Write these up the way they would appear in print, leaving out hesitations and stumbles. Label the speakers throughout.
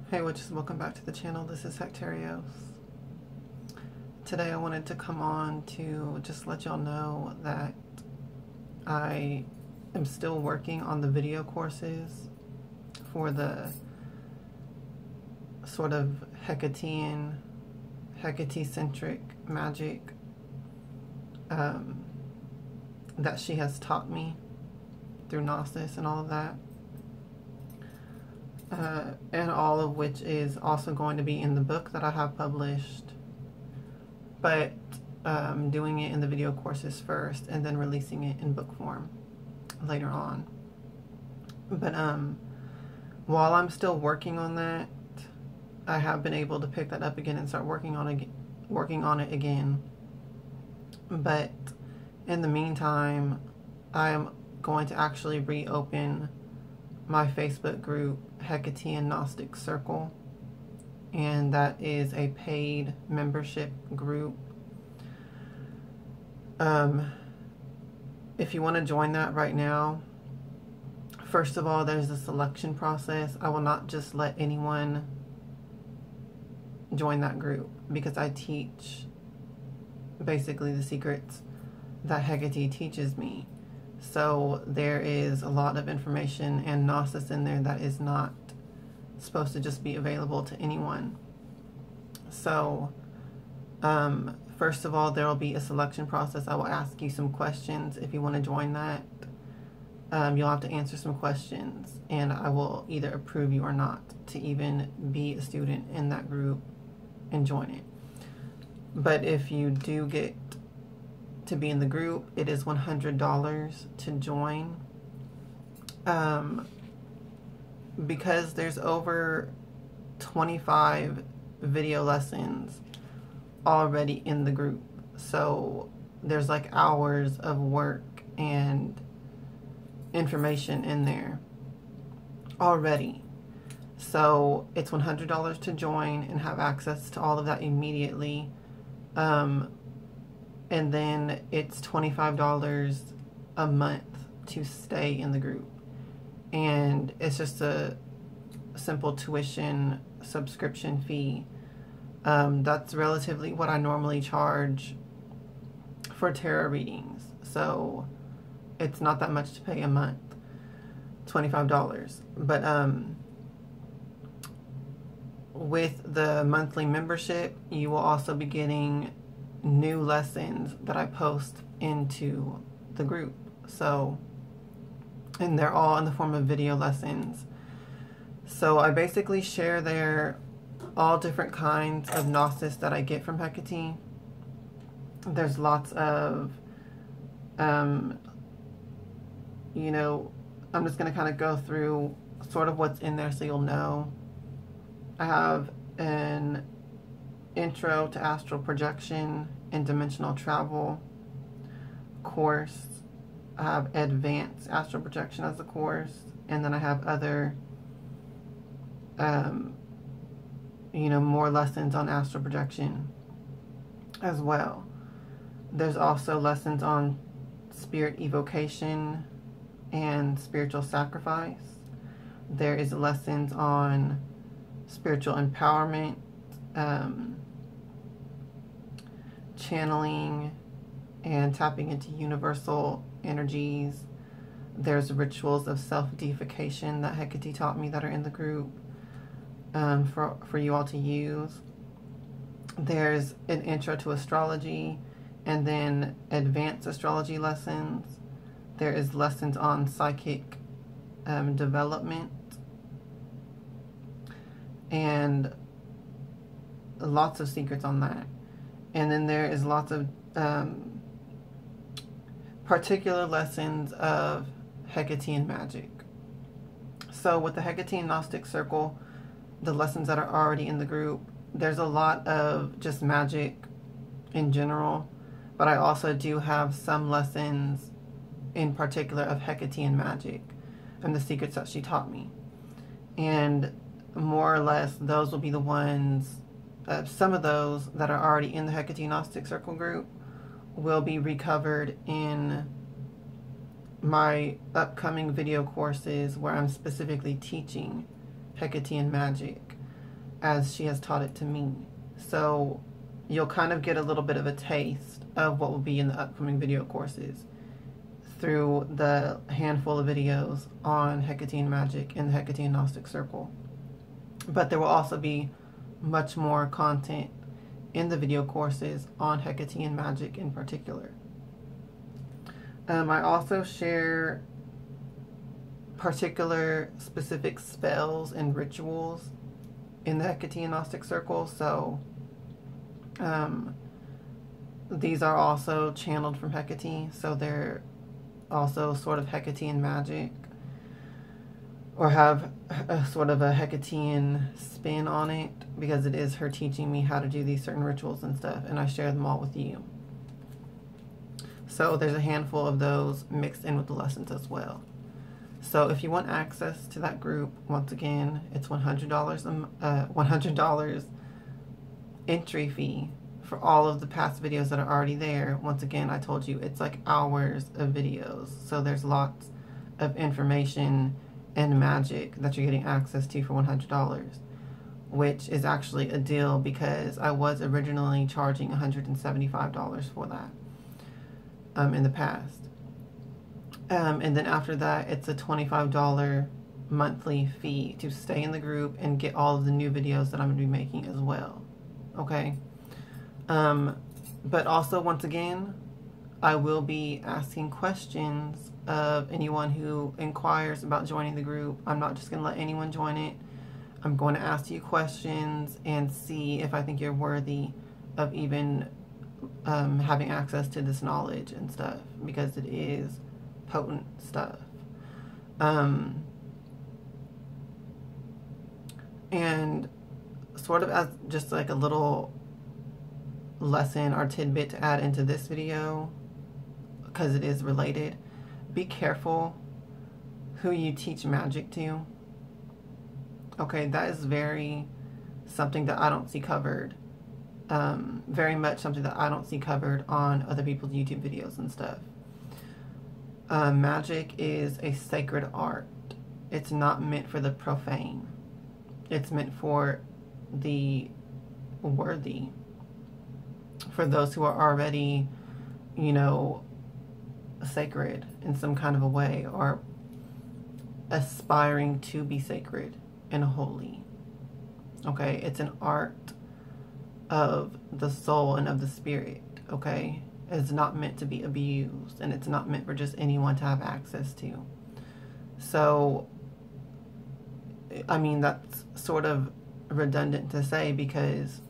Speaker 1: Hey witches, welcome back to the channel. This is Hekatean. Today I wanted to come on to just let y'all know that I am still working on the video courses for the sort of Hekatean, Hecate-centric magic that she has taught me through Gnosis and all of that. And all of which is also going to be in the book that I have published, but doing it in the video courses first and then releasing it in book form later on. But while I'm still working on that, I have been able to pick that up again and start working on it again. But in the meantime, I am going to actually reopen my Facebook group, Hekatean Gnostic Circle, and that is a paid membership group. If you want to join that right now, first of all, there's a selection process. I will not just let anyone join that group because I teach basically the secrets that Hecate teaches me. So there is a lot of information and Gnosis in there that is not supposed to just be available to anyone. So first of all, there will be a selection process. I will ask you some questions if you want to join that. You'll have to answer some questions and I will either approve you or not to even be a student in that group and join it. But if you do get to be in the group, it is $100 to join. Because there's over 25 video lessons already in the group. So there's like hours of work and information in there already. So it's $100 to join and have access to all of that immediately. And then it's $25 a month to stay in the group. And it's just a simple tuition subscription fee. That's relatively what I normally charge for tarot readings. So it's not that much to pay a month, $25. But with the monthly membership, you will also be getting new lessons that I post into the group. So, and they're all in the form of video lessons. So I basically share there all different kinds of Gnosis that I get from Hecate. There's lots of, you know, I'm just going to kind of go through sort of what's in there so you'll know. I have an intro to astral projection and dimensional travel course. I have advanced astral projection as a course, and then I have other you know, more lessons on astral projection as well. There's also lessons on spirit evocation and spiritual sacrifice. There is lessons on spiritual empowerment, channeling and tapping into universal energies. There's rituals of self-deification that Hecate taught me that are in the group for you all to use. There's an intro to astrology and then advanced astrology lessons. There is lessons on psychic development and lots of secrets on that. And then there is lots of particular lessons of Hecatean magic. So with the Hekatean Gnostic Circle, the lessons that are already in the group, there's a lot of just magic in general, but I also do have some lessons in particular of Hecatean magic and the secrets that she taught me. And more or less, those will be the ones, some of those that are already in the Hekatean Gnostic Circle group will be recovered in my upcoming video courses where I'm specifically teaching Hecatean magic. as she has taught it to me. So you'll kind of get a little bit of a taste of what will be in the upcoming video courses through the handful of videos on Hekatean magic in the Hekatean Gnostic Circle. But there will also be much more content in the video courses on Hekatean magic in particular. I also share particular specific spells and rituals in the Hekatean Gnostic Circle. So these are also channeled from Hecate, so they're also sort of Hecatean magic, or have a sort of a Hecatean spin on it, because it is her teaching me how to do these certain rituals and stuff, and I share them all with you. So there's a handful of those mixed in with the lessons as well. So if you want access to that group, once again, it's $100 entry fee for all of the past videos that are already there. Once again, I told you, it's like hours of videos. So there's lots of information and magic that you're getting access to for $100, which is actually a deal because I was originally charging $175 for that in the past. And then after that, it's a $25 monthly fee to stay in the group and get all of the new videos that I'm going to be making as well. Okay? But also, once again, I will be asking questions of anyone who inquires about joining the group. I'm not just going to let anyone join it. I'm going to ask you questions and see if I think you're worthy of even having access to this knowledge and stuff, because it is potent stuff. And sort of as just like a little lesson or tidbit to add into this video, because it is related, be careful who you teach magic to. Okay, that is something that I don't see covered. Very much something that I don't see covered on other people's YouTube videos and stuff. Magic is a sacred art. It's not meant for the profane. It's meant for the worthy. For those who are already, you know, sacred in some kind of a way, or aspiring to be sacred and holy. Okay, it's an art of the soul and of the spirit. Okay, it's not meant to be abused, and it's not meant for just anyone to have access to. So, I mean, that's sort of redundant to say, because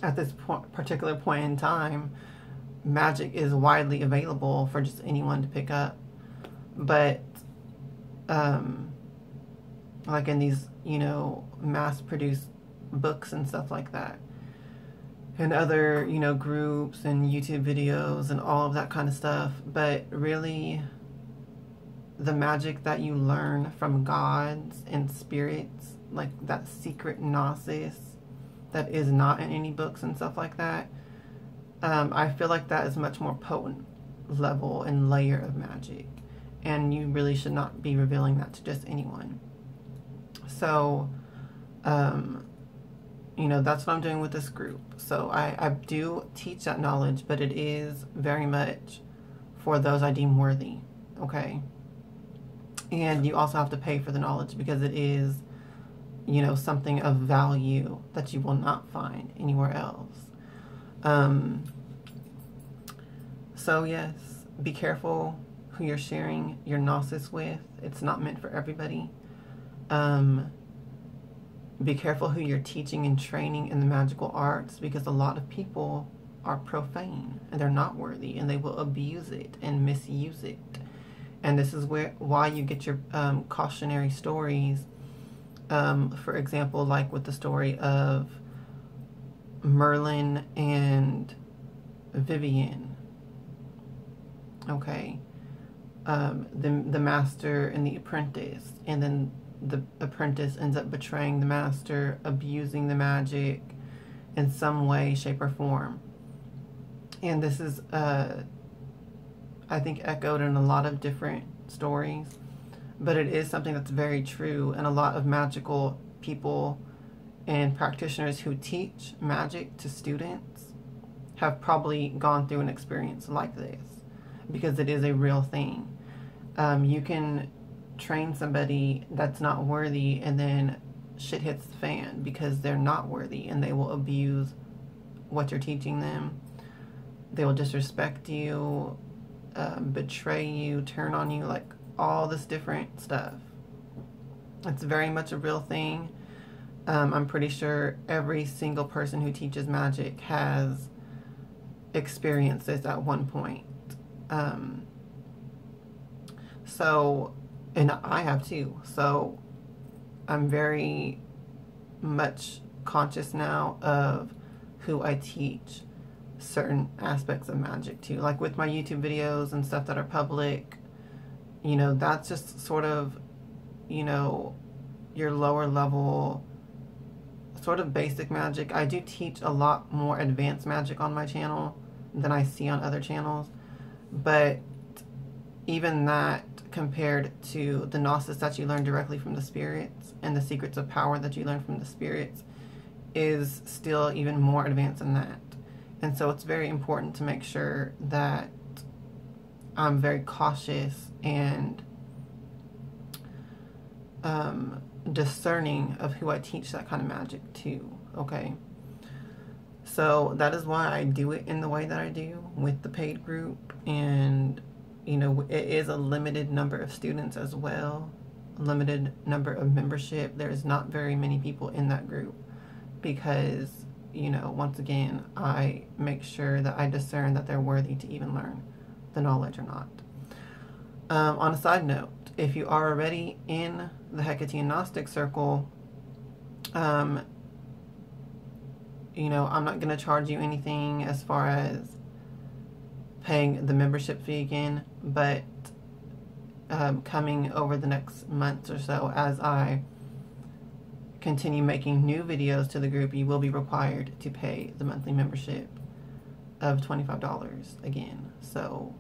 Speaker 1: at this particular point in time, magic is widely available for just anyone to pick up. But like in these, you know, mass-produced books and stuff like that, and other, you know, groups and YouTube videos and all of that kind of stuff. But really, the magic that you learn from gods and spirits, like that secret gnosis that is not in any books and stuff like that, I feel like that is much more potent level and layer of magic, and you really should not be revealing that to just anyone. So you know, that's what I'm doing with this group. So I do teach that knowledge, but it is very much for those I deem worthy. Okay, and you also have to pay for the knowledge, because it is, you know, something of value that you will not find anywhere else. So yes, be careful who you're sharing your gnosis with. It's not meant for everybody. Be careful who you're teaching and training in the magical arts, because a lot of people are profane and they're not worthy, and they will abuse it and misuse it. And this is why you get your cautionary stories. For example, like with the story of Merlin and Vivian. Okay, the master and the apprentice, and then the apprentice ends up betraying the master, abusing the magic in some way, shape, or form. And this is, I think, echoed in a lot of different stories, but it is something that's very true, and a lot of magical people and practitioners who teach magic to students have probably gone through an experience like this, because it is a real thing. You can train somebody that's not worthy, and then shit hits the fan because they're not worthy, and they will abuse what you're teaching them. They will disrespect you, betray you, turn on you, like all this different stuff. It's very much a real thing. I'm pretty sure every single person who teaches magic has experienced this at one point. So, and I have too. So I'm very much conscious now of who I teach certain aspects of magic to. Like with my YouTube videos and stuff that are public, you know, that's just sort of, you know, your lower level, sort of basic magic. I do teach a lot more advanced magic on my channel than I see on other channels, but even that, compared to the gnosis that you learn directly from the spirits and the secrets of power that you learn from the spirits, is still even more advanced than that. And so it's very important to make sure that I'm very cautious and discerning of who I teach that kind of magic to, okay? So that is why I do it in the way that I do with the paid group. And, you know, it is a limited number of students as well, a limited number of membership. There's not very many people in that group because, you know, once again, I make sure that I discern that they're worthy to even learn the knowledge or not. On a side note, if you are already in the Hekatean Gnostic Circle, you know, I'm not going to charge you anything as far as paying the membership fee again, but coming over the next months or so, as I continue making new videos to the group, you will be required to pay the monthly membership of $25 again. So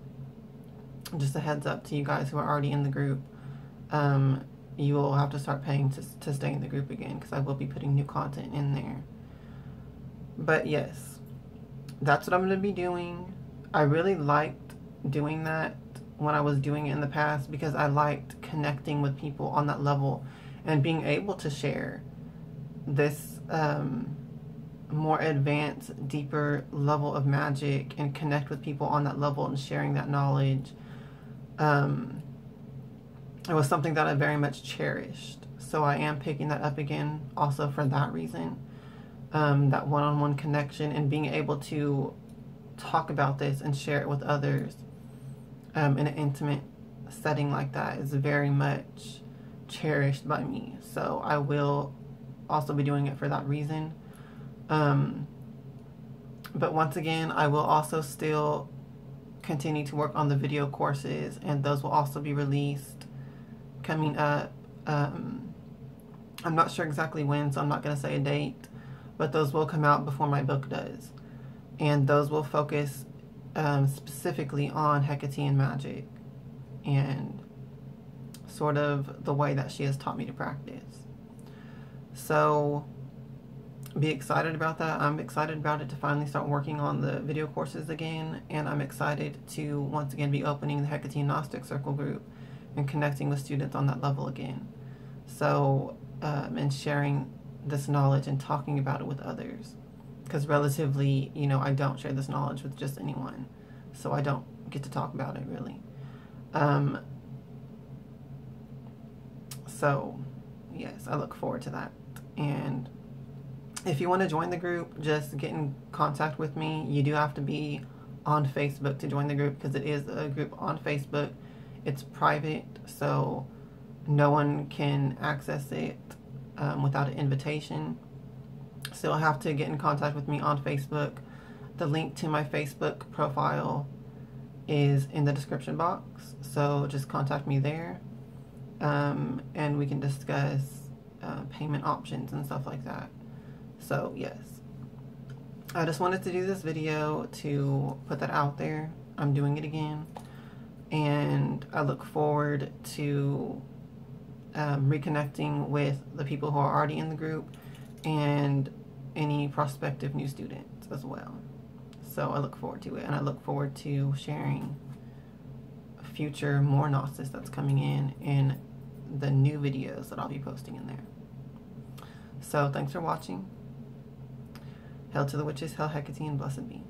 Speaker 1: just a heads up to you guys who are already in the group, you will have to start paying to stay in the group again, because I will be putting new content in there. But yes, that's what I'm going to be doing. I really liked doing that when I was doing it in the past, because I liked connecting with people on that level and being able to share this more advanced, deeper level of magic and connect with people on that level and sharing that knowledge. It was something that I very much cherished. So I am picking that up again also for that reason. That one-on-one connection and being able to talk about this and share it with others in an intimate setting like that is very much cherished by me. So I will also be doing it for that reason. But once again, I will also still continue to work on the video courses, and those will also be released coming up. I'm not sure exactly when, so I'm not going to say a date, but those will come out before my book does. And those will focus specifically on Hekatean magic and sort of the way that she has taught me to practice. So be excited about that. I'm excited about it to finally start working on the video courses again, and I'm excited to once again be opening the Hekatean Gnostic Circle group and connecting with students on that level again. So, and sharing this knowledge and talking about it with others. Because relatively, you know, I don't share this knowledge with just anyone. So I don't get to talk about it, really. So, yes, I look forward to that. And if you want to join the group, just get in contact with me. You do have to be on Facebook to join the group, because it is a group on Facebook. It's private, so no one can access it without an invitation. So you'll have to get in contact with me on Facebook. The link to my Facebook profile is in the description box, so just contact me there, and we can discuss payment options and stuff like that. So yes, I just wanted to do this video to put that out there. I'm doing it again, and I look forward to reconnecting with the people who are already in the group and any prospective new students as well. So I look forward to it, and I look forward to sharing future more Gnosis that's coming in the new videos that I'll be posting in there. So thanks for watching. Hail to the witches, hail Hekatean, blessed be.